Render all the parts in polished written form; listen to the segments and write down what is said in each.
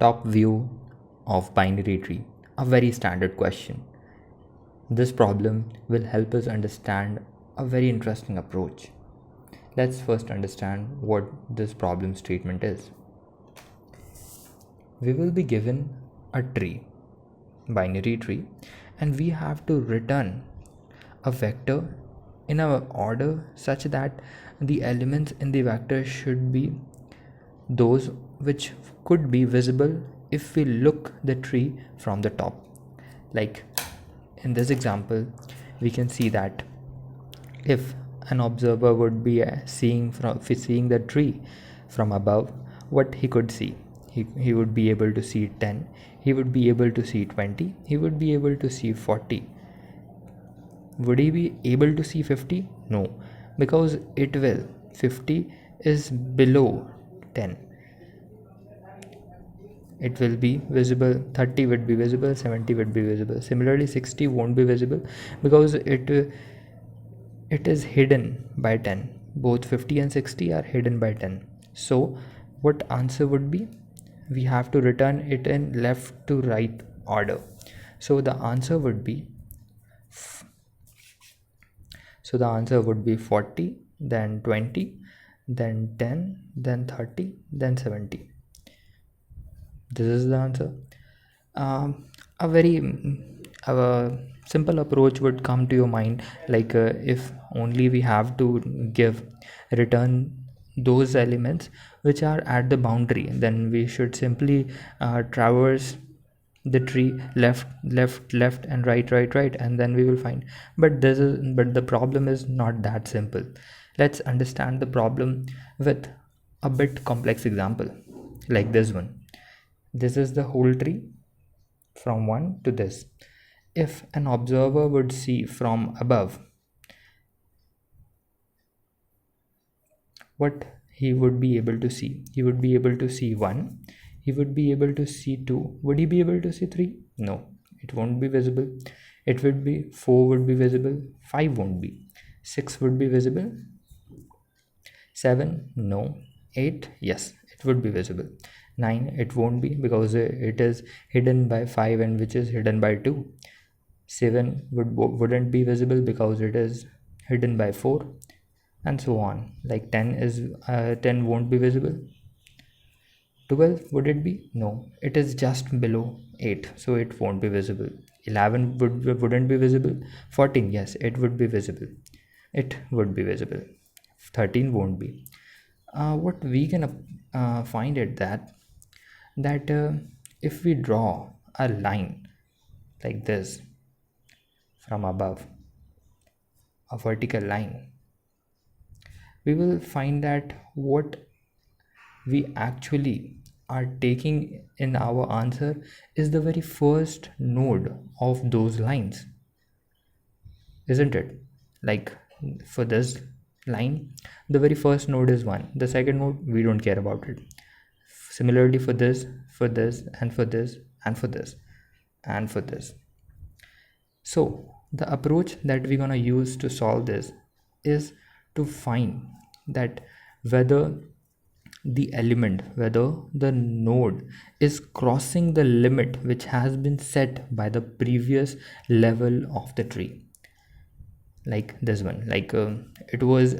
Top view of binary tree, a very standard question. This problem will help us understand a very interesting approach. Let's first understand what this problem statement is. We will be given a tree, binary tree, and we have to return a vector in an order such that the elements in the vector should be those which could be visible if we look the tree from the top. Like in this example, we can see that if an observer would be seeing the tree from above, what he could see, he would be able to see 10, he would be able to see 20, he would be able to see 40. Would he be able to see 50? No, because 50 is below 10. It will be visible, 30 would be visible, 70 would be visible. Similarly, 60 won't be visible because it is hidden by 10. Both 50 and 60 are hidden by 10. So what answer would be? We have to return it in left to right order. So the answer would be 40, then 20, then 10, then 30, then 70. This is the answer. A very simple approach would come to your mind, like if only we have to return those elements which are at the boundary, then we should simply traverse the tree left and right, and then we will find. But the problem is not that simple. Let's understand the problem with a bit complex example, like this one. This is the whole tree from 1 to this. If an observer would see from above, what he would be able to see? He would be able to see 1, he would be able to see 2. Would he be able to see 3? No, it won't be visible. It would be 4 would be visible, 5 won't be, 6 would be visible, 7 no, 8 yes, it would be visible, 9 it won't be because it is hidden by 5 and which is hidden by 2. 7 wouldn't be visible because it is hidden by 4, and so on. Like 10 won't be visible. 12 would it be? No, it is just below 8, so it won't be visible. 11 wouldn't be visible. 14 yes, it would be visible. 13 won't be. What we can find it that if we draw a line like this from above, a vertical line, we will find that what we actually are taking in our answer is the very first node of those lines, isn't it? Like for this line, the very first node is 1, the second node we don't care about it. Similarly for this, and for this, and for this, and for this. So the approach that we're gonna use to solve this is to find that whether the node is crossing the limit which has been set by the previous level of the tree. Like this one, it was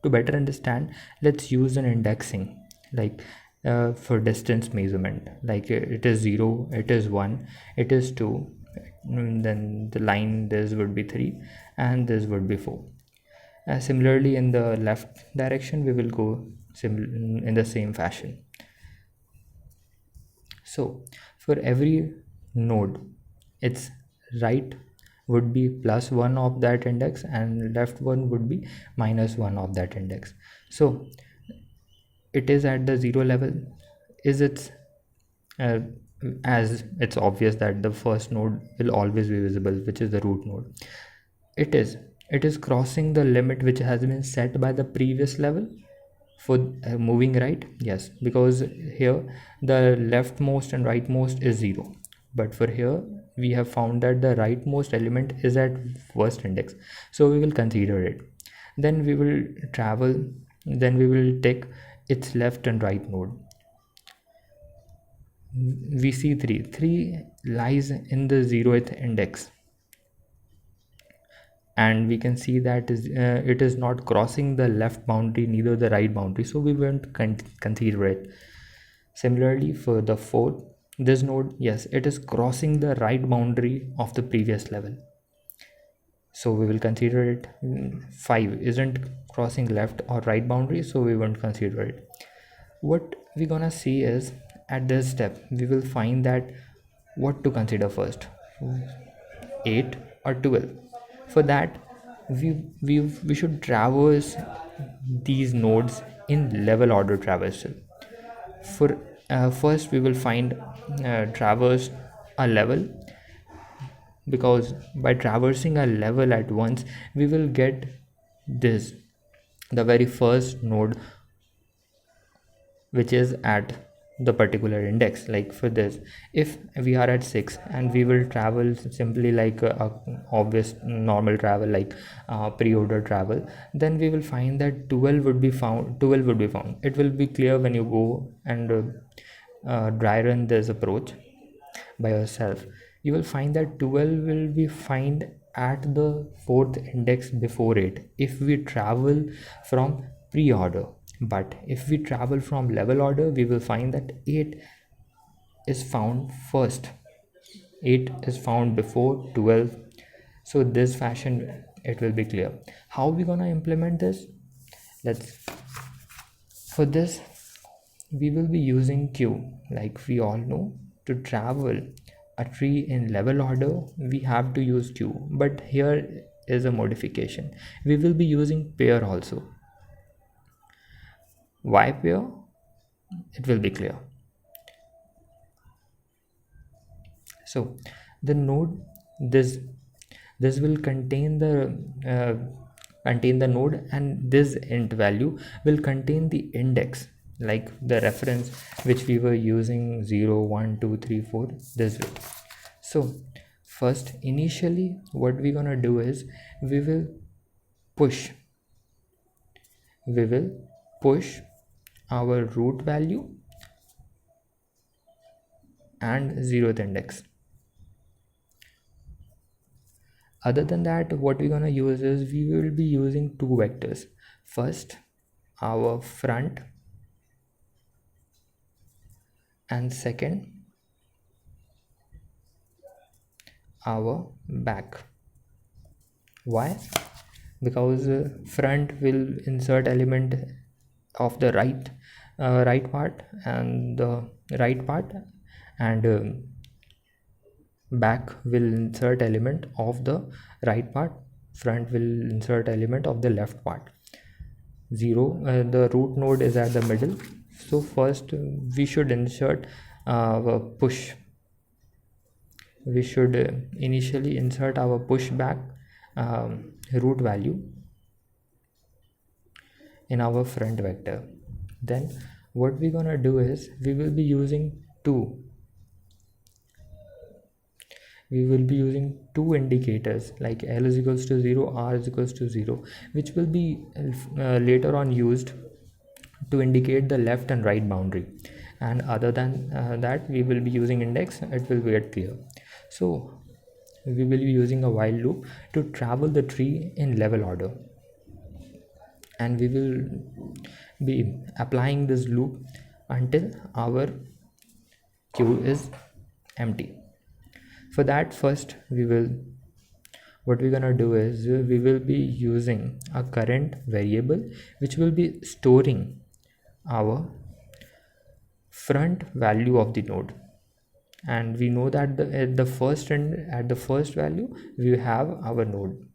to better understand, let's use an indexing, like for distance measurement, like it is 0, it is 1, it is 2, then the line this would be 3 and this would be 4. Similarly in the left direction we will go in the same fashion. So for every node, its right would be +1 of that index and left one would be -1 of that index. So it is at the 0 level. Is it as it's obvious that the first node will always be visible, which is the root node. It is crossing the limit which has been set by the previous level for moving right. Yes, because here the leftmost and rightmost is 0, but for here we have found that the rightmost element is at first index, so we will consider it. Then we will take its left and right node. we see 3 lies in the 0th index, and we can see that it is not crossing the left boundary, neither the right boundary, so we won't consider it. Similarly, for the 4th, this node, yes, it is crossing the right boundary of the previous level, so we will consider it. 5 isn't crossing left or right boundary, so we won't consider it. What we're gonna see is, at this step we will find that what to consider first, 8 or 12. For that, we should traverse these nodes in level order traversal. For first we will find traverse a level, because by traversing a level at once we will get this, the very first node which is at the particular index. Like for this, if we are at 6 and we will travel simply like a obvious normal travel, like pre-order travel, then we will find that 12 would be found. It will be clear when you go and dry run this approach by yourself. You will find that 12 will be found at the 4th index before 8 if we travel from pre-order. But if we travel from level order, we will find that 8 is found first. 8 is found before 12. So this fashion it will be clear. How we gonna implement this? For this we will be using queue. Like we all know, to travel a tree in level order we have to use queue, but here is a modification. We will be using pair also. Why pair? It will be clear. So the node, this will contain the node, and this int value will contain the index, like the reference which we were using, 0 1 2 3 4, this way. So first, initially what we're gonna do is we will push our root value and 0th index. Other than that, what we're gonna use is we will be using two vectors. First, our front, and second, our back. Why? Because front will insert element of the right part, and the right part, and back will insert element of the right part, front will insert element of the left part. 0, the root node is at the middle, so first we should insert push. We should initially insert our pushback root value in our front vector. Then what we're gonna do is we will be using two indicators, like L is equals to 0, R is equals to 0, which will be later on used to indicate the left and right boundary. And other than that, we will be using index. It will get clear. So we will be using a while loop to travel the tree in level order, and we will be applying this loop until our queue is empty. For that, first what we're gonna do is we will be using a current variable which will be storing our front value of the node. And we know that at the first value we have our node,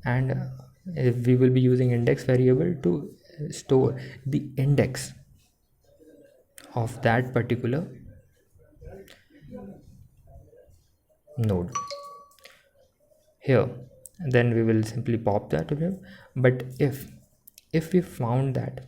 and we will be using index variable to store the index of that particular node here. Then we will simply pop that here. But if we found that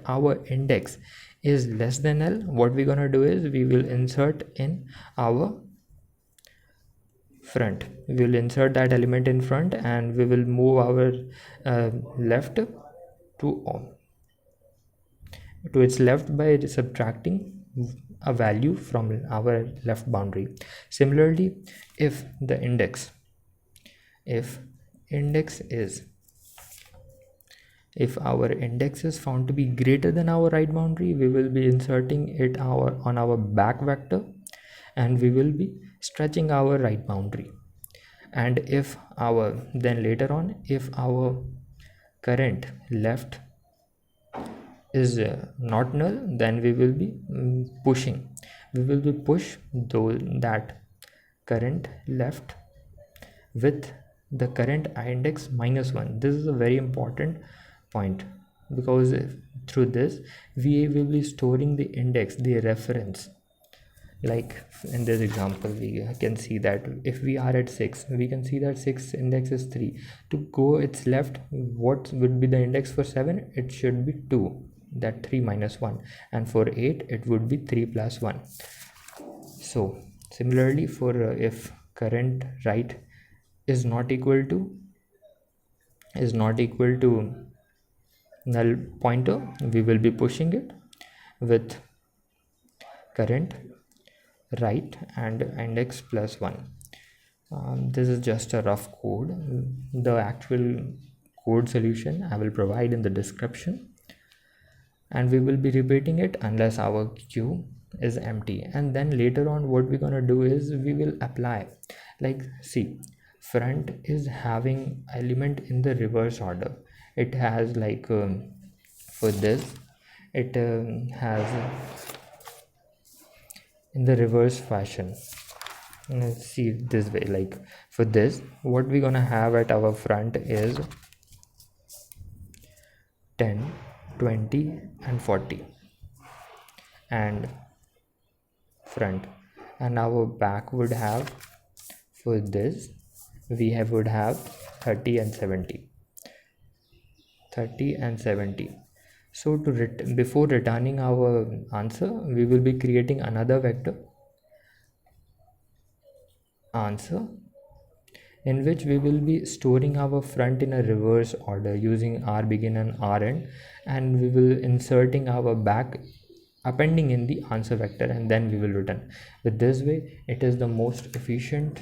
our index is less than L, what we're gonna do is we will insert in our front. We will insert that element in front, and we will move our left to on. to its left by subtracting a value from our left boundary. Similarly, if the if index is if our index is found to be greater than our right boundary, we will be inserting it on our back vector, and we will be stretching our right boundary. And if our then later on, if our current left is not null, then we will be push that current left with the current index -1. This is a very important point, because through this we will be storing the index, the reference. Like in this example, we can see that if we are at 6, we can see that 6 index is 3. To go its left, what would be the index for 7? It should be 2, that 3 minus 1, and for 8 it would be 3 plus 1. So similarly, for if current right is not equal to null pointer, we will be pushing it with current right and index +1. This is just a rough code. The actual code solution I will provide in the description, and we will be repeating it unless our queue is empty. And then later on, what we're gonna do is we will apply, like, see, front is having element in the reverse order. It has like for this it has in the reverse fashion. Let's see it this way. Like for this, what we're gonna have at our front is 10, 20 and 40 and front, and our back would have, for this would have 30 and 70. So before returning our answer, we will be creating another vector answer, in which we will be storing our front in a reverse order using r begin and r end, and we will inserting our back, appending in the answer vector, and then we will return. With this way, it is the most efficient